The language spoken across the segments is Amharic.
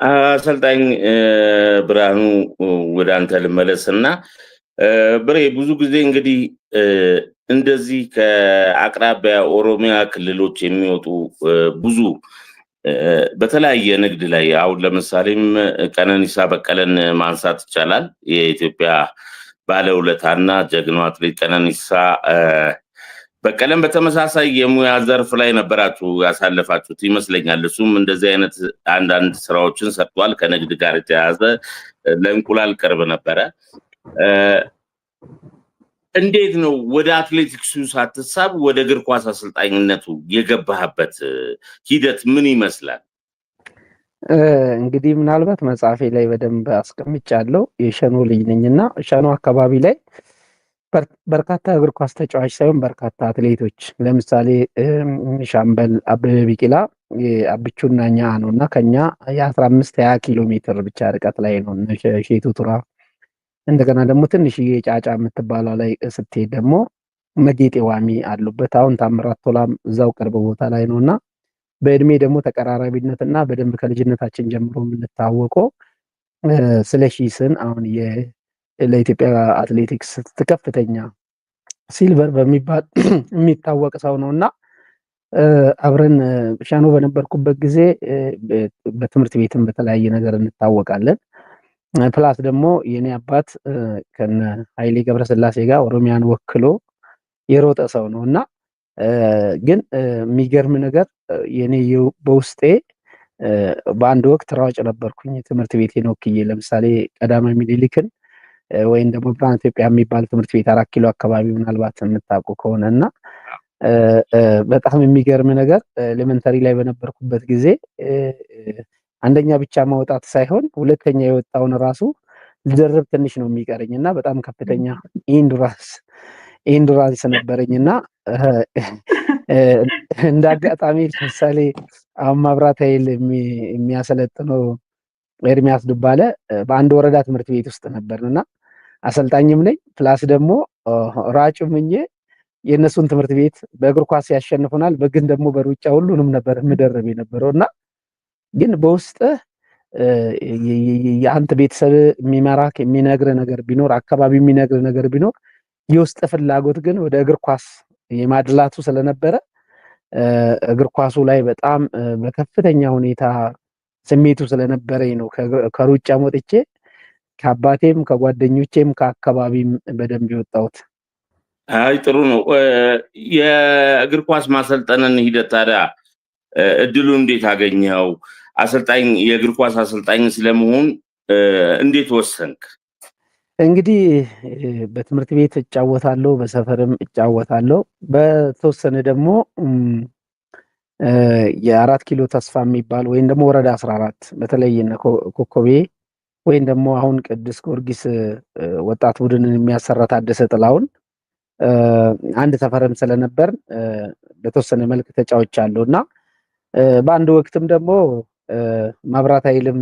አሰልጣኝ ብርሃኑ ወደ አንተ ልመለስና ብሬ ብዙ ጊዜ እንግዲህ እንደዚህ ከአቅራቢያ ኦሮሚያ ክልሎች የሚወጡ ብዙ በተለያየ ንግድ ላይ አሁን ለምሳሌም ቀነኒሳ በቀለን ማንሳት ይቻላል። የኢትዮጵያ ባለውለታና ጀግናው አትሌት ቀነኒሳ በቀለም በተመሳሳይ የሙያ ዘርፍ ላይ ነበራችሁ ያሳለፋችሁት ይመስለኛል። እሱም እንደዚህ አይነት አንዳንድ ስራዎችን ሰርቷል። ከንግድ ጋር የተያያዘ ለእንቁላል ቅርብ ነበረ። እንዴት ነው ወደ አትሌቲክሱ ሳትሳብ ወደ እግር ኳስ አሰልጣኝነቱ የገባህበት ሂደት ምን ይመስላል? እንግዲህ ምናልባት መጽሐፌ ላይ በደንብ አስቀምጫለሁ። የሸኖ ልጅ ነኝና ሸኖ አካባቢ ላይ በርካታ እግር ኳስ ተጫዋች ሳይሆን በርካታ አትሌቶች ለምሳሌ ሻምበል አበበ ቢቂላ አብቹና ኛ ነው እና ከኛ የ15-20 ኪሎ ሜትር ብቻ ርቀት ላይ ነው። ሼቱ ቱራ እንደገና ደግሞ ትንሽዬ ጫጫ የምትባለው ላይ ስትሄድ ደግሞ መጌጤ ዋሚ አሉበት። አሁን ታምራት ቶላም እዛው ቅርብ ቦታ ላይ ነው እና በእድሜ ደግሞ ተቀራራቢነትና በደንብ ከልጅነታችን ጀምሮ የምንታወቀው ስለሺ ስን አሁን ለኢትዮጵያ አትሌቲክስ ከፍተኛ ሲልቨር በሚባል የሚታወቅ ሰው ነው እና አብረን ሻኖ በነበርኩበት ጊዜ በትምህርት ቤትም በተለያየ ነገር እንታወቃለን። ፕላስ ደግሞ የኔ አባት ከነ ኃይሌ ገብረስላሴ ጋር ኦሮሚያን ወክሎ የሮጠ ሰው ነው እና ግን የሚገርም ነገር የኔ በውስጤ በአንድ ወቅት ሯጭ ነበርኩኝ። ትምህርት ቤቴን ወክዬ ለምሳሌ ቀዳማዊ ምኒልክን ወይም ደግሞ ብርሃን ኢትዮጵያ የሚባል ትምህርት ቤት 4 ኪሎ አካባቢ ምናልባት የምታውቁ ከሆነ እና በጣም የሚገርም ነገር ኤሌመንተሪ ላይ በነበርኩበት ጊዜ አንደኛ ብቻ ማውጣት ሳይሆን ሁለተኛ የወጣውን ራሱ ልደርብ ትንሽ ነው የሚቀረኝ እና በጣም ከፍተኛ ኢንዱራንስ ነበረኝ እና እንደ አጋጣሚ ለምሳሌ አሁን መብራት ኃይል የሚያሰለጥነው ኤርሚያስ ዱባለ በአንድ ወረዳ ትምህርት ቤት ውስጥ ነበርና አሰልጣኝም ነኝ ፕላስ ደግሞ ራጭም ሆኜ የእነሱን ትምህርት ቤት በእግር ኳስ ያሸንፉናል፣ በግን ደግሞ በሩጫ ሁሉንም ነበር የምደርብ የነበረውና ግን በውስጥ የአንተ ቤተሰብ የሚመራክ የሚነግር ነገር ቢኖር አካባቢ የሚነግር ነገር ቢኖር የውስጥ ፍላጎት ግን ወደ እግር ኳስ የማድላቱ ስለነበረ እግር ኳሱ ላይ በጣም በከፍተኛ ሁኔታ ስሜቱ ስለነበረኝ ነው ከሩጫ ወጥቼ ከአባቴም ከጓደኞቼም ከአካባቢም በደንብ የወጣሁት። አይ ጥሩ ነው። የእግር ኳስ ማሰልጠንን ሂደት ታዲያ እድሉ እንዴት አገኘው? አሰልጣኝ የእግር ኳስ አሰልጣኝ ስለመሆን እንዴት ወሰንክ? እንግዲህ በትምህርት ቤት እጫወታለሁ፣ በሰፈርም እጫወታለሁ። በተወሰነ ደግሞ የ4 ኪሎ ተስፋ የሚባል ወይም ደግሞ ወረዳ 14 በተለይ ኮኮቤ ወይም ደግሞ አሁን ቅዱስ ጊዮርጊስ ወጣት ቡድንን የሚያሰራ ታደሰ ጥላውን አንድ ሰፈርም ስለነበር በተወሰነ መልክ ተጫውቻለሁ እና በአንድ ወቅትም ደግሞ መብራት ኃይልም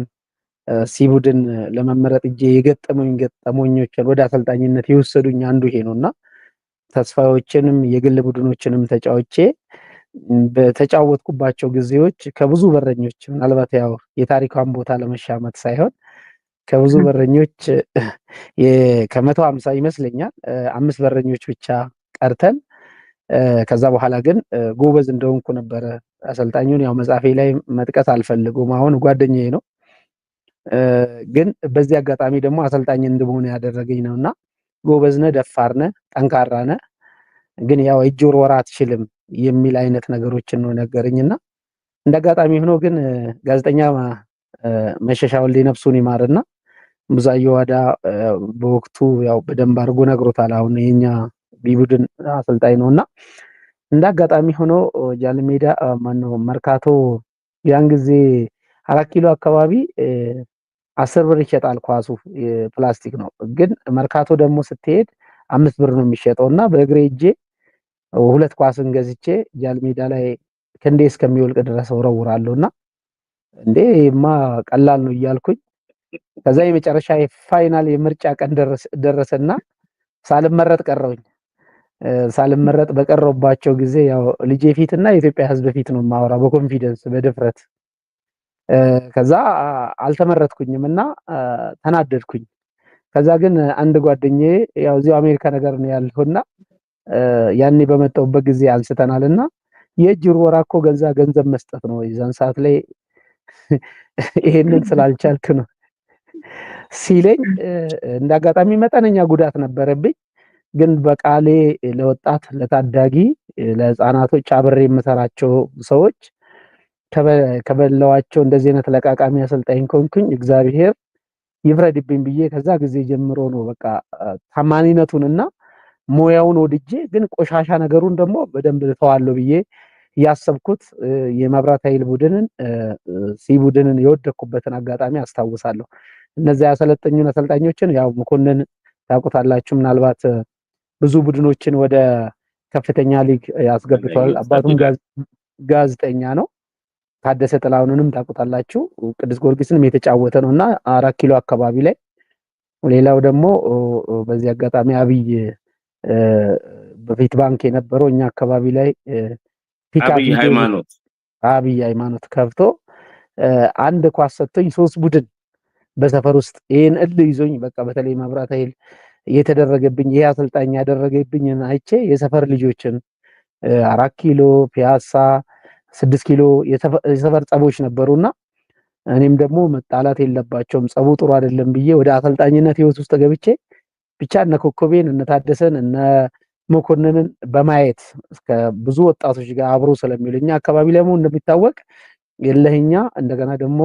ሲቡድን ለመመረጥ እጄ ገጠመኞችን ወደ አሰልጣኝነት የወሰዱኝ አንዱ ይሄ ነውና ተስፋዎችንም የግል ቡድኖችንም ተጫውቼ በተጫወትኩባቸው ጊዜዎች ከብዙ በረኞች ምናልባት ያው የታሪኳን ቦታ ለመሻመት ሳይሆን ከብዙ በረኞች ከ150 ይመስለኛል 5 በረኞች ብቻ ቀርተን ከዛ በኋላ ግን ጎበዝ እንደሆንኩ ነበረ አሰልጣኙን ያው መጻፌ ላይ መጥቀስ አልፈልግም፣ አሁን ጓደኛዬ ነው። ግን በዚህ አጋጣሚ ደግሞ አሰልጣኝ እንደሆነ ያደረገኝ ነውና ጎበዝነ፣ ደፋርነ፣ ጠንካራነ ግን ያው እጅ ወርወራ አትችልም የሚል አይነት ነገሮችን ነው ነገረኝና እንደ አጋጣሚ ሆኖ ግን ጋዜጠኛ መሸሻ ወልዴ ነፍሱን ይማርና ብዙአየሁ ዋዳ በወቅቱ ያው በደንብ አድርጎ ነግሮታል። አሁን የኛ ቢቡድን አሰልጣኝ ነውና እንደ አጋጣሚ ሆኖ ጃልሜዳ ማነው መርካቶ ያን ጊዜ 4 ኪሎ አካባቢ 10 ብር ይሸጣል ኳሱ፣ ፕላስቲክ ነው። ግን መርካቶ ደግሞ ስትሄድ 5 ብር ነው የሚሸጠውና በእግሬ እጄ 2 ኳስን ገዝቼ ጃልሜዳ ላይ ክንዴ እስከሚወልቅ ድረስ ወረውራለሁና እንዴማ ቀላል ነው እያልኩኝ ከዛ የመጨረሻ የፋይናል የምርጫ ቀን ደረሰና ሳልመረጥ ቀረውኝ። ሳልመረጥ በቀረውባቸው ጊዜ ያው ልጄ ፊትና የኢትዮጵያ ሕዝብ ፊት ነው የማወራው በኮንፊደንስ በድፍረት ከዛ አልተመረጥኩኝም እና ተናደድኩኝ። ከዛ ግን አንድ ጓደኛዬ ያው እዚሁ አሜሪካ ነገር ነው ያለውና ያኔ በመጣሁበት ጊዜ አንስተናልና የእጅ ውርወራ እኮ ገንዘብ መስጠት ነው። የዛን ሰዓት ላይ ይሄንን ስላልቻልክ ነው ሲለኝ እንደ አጋጣሚ መጠነኛ ጉዳት ነበረብኝ። ግን በቃሌ ለወጣት ለታዳጊ ለህፃናቶች አብሬ የምሰራቸው ሰዎች ከበላዋቸው እንደዚህ አይነት ለቃቃሚ አሰልጣኝ ከሆንኩኝ እግዚአብሔር ይፍረድብኝ ብዬ ከዛ ጊዜ ጀምሮ ነው በቃ ታማኒነቱንና ሙያውን ወድጄ ግን ቆሻሻ ነገሩን ደግሞ በደንብ ልተዋለሁ ብዬ ያሰብኩት የመብራት ኃይል ቡድንን ሲ ቡድንን የወደኩበትን አጋጣሚ አስታውሳለሁ። እነዚያ ያሰለጠኙን አሰልጣኞችን ያው መኮንን ታውቁታላችሁ። ምናልባት ብዙ ቡድኖችን ወደ ከፍተኛ ሊግ ያስገብቷል። አባቱም ጋዜጠኛ ነው። ታደሰ ጥላሁንንም ታውቁታላችሁ። ቅዱስ ጊዮርጊስንም የተጫወተ ነውና 4 ኪሎ አካባቢ ላይ። ሌላው ደግሞ በዚህ አጋጣሚ አብይ በፊት ባንክ የነበረው እኛ አካባቢ ላይ አብይ ሃይማኖት ከፍቶ አንድ ኳስ ሰጥቶኝ 3 ቡድን በሰፈር ውስጥ ይሄን ይዞኝ በቃ በተለይ መብራት ኃይል የተደረገብኝ ይሄ አሰልጣኝ ያደረገብኝን አይቼ የሰፈር ልጆችን 4 ኪሎ ፒያሳ 6 ኪሎ የሰፈር ጸቦች ነበሩና እኔም ደግሞ መጣላት የለባቸውም ጸቡ ጥሩ አይደለም ብዬ ወደ አሰልጣኝነት ህይወት ውስጥ ገብቼ ብቻ እነ ኮኮቤን እነ ታደሰን እነ መኮንንን በማየት እስከ ብዙ ወጣቶች ጋር አብሮ ስለሚሉኛ አካባቢ ላይ እንደሚታወቅ የለህኛ እንደገና ደግሞ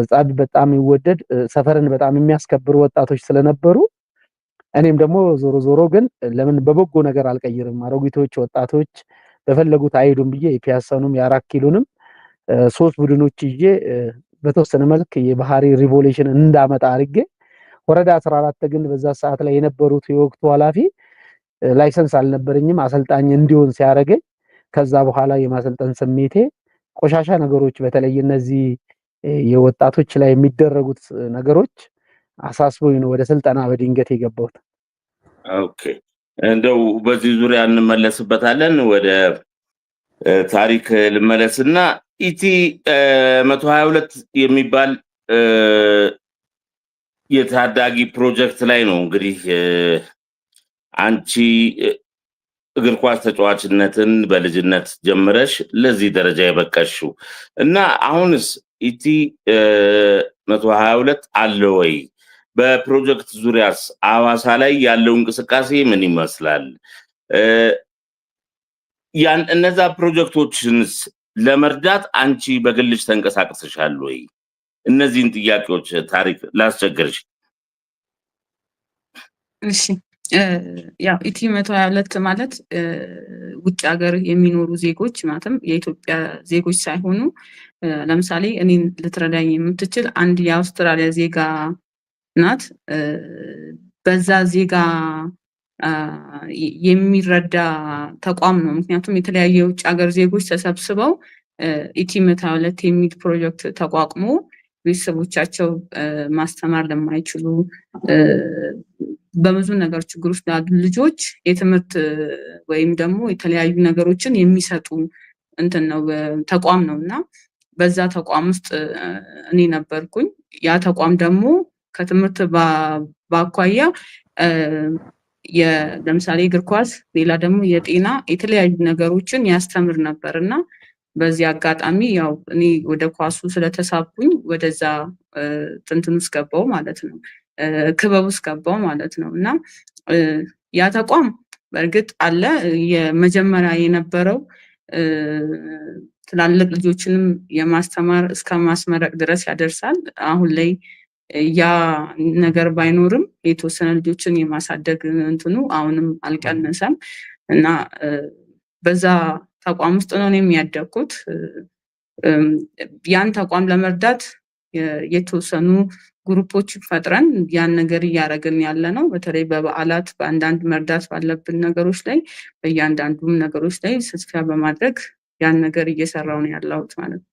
ጻድ በጣም ይወደድ ሰፈርን በጣም የሚያስከብሩ ወጣቶች ስለነበሩ እኔም ደግሞ ዞሮ ግን ለምን በበጎ ነገር አልቀይርም አሮጊቶች ወጣቶች በፈለጉት አይሄዱም ብዬ የፒያሳኑም የ4 ኪሎንም 3 ቡድኖች ይዤ በተወሰነ መልክ የባህሪ ሪቮሉሽን እንዳመጣ አድርጌ ወረዳ 14 ግን በዛ ሰዓት ላይ የነበሩት የወቅቱ ኃላፊ ላይሰንስ አልነበረኝም አሰልጣኝ እንዲሆን ሲያደርገኝ ከዛ በኋላ የማሰልጠን ስሜቴ ቆሻሻ ነገሮች በተለይ እነዚህ የወጣቶች ላይ የሚደረጉት ነገሮች አሳስቦኝ ነው ወደ ስልጠና በድንገት የገባሁት። ኦኬ እንደው በዚህ ዙሪያ እንመለስበታለን። ወደ ታሪክ ልመለስና ኢቲ 122 የሚባል የታዳጊ ፕሮጀክት ላይ ነው እንግዲህ አንቺ እግር ኳስ ተጫዋችነትን በልጅነት ጀምረሽ ለዚህ ደረጃ የበቃሽው እና አሁንስ ኢቲ 122 አለ ወይ? በፕሮጀክት ዙሪያስ አዋሳ ላይ ያለው እንቅስቃሴ ምን ይመስላል? እነዛ ፕሮጀክቶችንስ ለመርዳት አንቺ በግልሽ ተንቀሳቅሰሻል ወይ? እነዚህን ጥያቄዎች ታሪክ ላስቸግርሽ። እሺ ያው ኢቲ 122 ማለት ውጭ ሀገር የሚኖሩ ዜጎች ማለትም የኢትዮጵያ ዜጎች ሳይሆኑ ለምሳሌ እኔን ልትረዳኝ የምትችል አንድ የአውስትራሊያ ዜጋ ናት። በዛ ዜጋ የሚረዳ ተቋም ነው። ምክንያቱም የተለያዩ የውጭ ሀገር ዜጎች ተሰብስበው ኢቲ 122 የሚል ፕሮጀክት ተቋቁሞ ቤተሰቦቻቸው ማስተማር ለማይችሉ በብዙ ነገር ችግር ውስጥ ያሉ ልጆች የትምህርት ወይም ደግሞ የተለያዩ ነገሮችን የሚሰጡ እንትን ነው ተቋም ነው እና በዛ ተቋም ውስጥ እኔ ነበርኩኝ። ያ ተቋም ደግሞ ከትምህርት ባኳያ ለምሳሌ እግር ኳስ፣ ሌላ ደግሞ የጤና የተለያዩ ነገሮችን ያስተምር ነበር እና በዚህ አጋጣሚ ያው እኔ ወደ ኳሱ ስለተሳብኩኝ ወደዛ እንትን ውስጥ ገባው ማለት ነው፣ ክበብ ውስጥ ገባው ማለት ነው እና ያ ተቋም በእርግጥ አለ። የመጀመሪያ የነበረው ትላልቅ ልጆችንም የማስተማር እስከ ማስመረቅ ድረስ ያደርሳል። አሁን ላይ ያ ነገር ባይኖርም የተወሰነ ልጆችን የማሳደግ እንትኑ አሁንም አልቀነሰም እና በዛ ተቋም ውስጥ ነው የሚያደግኩት። ያን ተቋም ለመርዳት የተወሰኑ ግሩፖች ፈጥረን ያን ነገር እያደረግን ያለ ነው። በተለይ በበዓላት በአንዳንድ መርዳት ባለብን ነገሮች ላይ በእያንዳንዱም ነገሮች ላይ ስስፊያ በማድረግ ያን ነገር እየሰራው ነው ያለሁት ማለት ነው።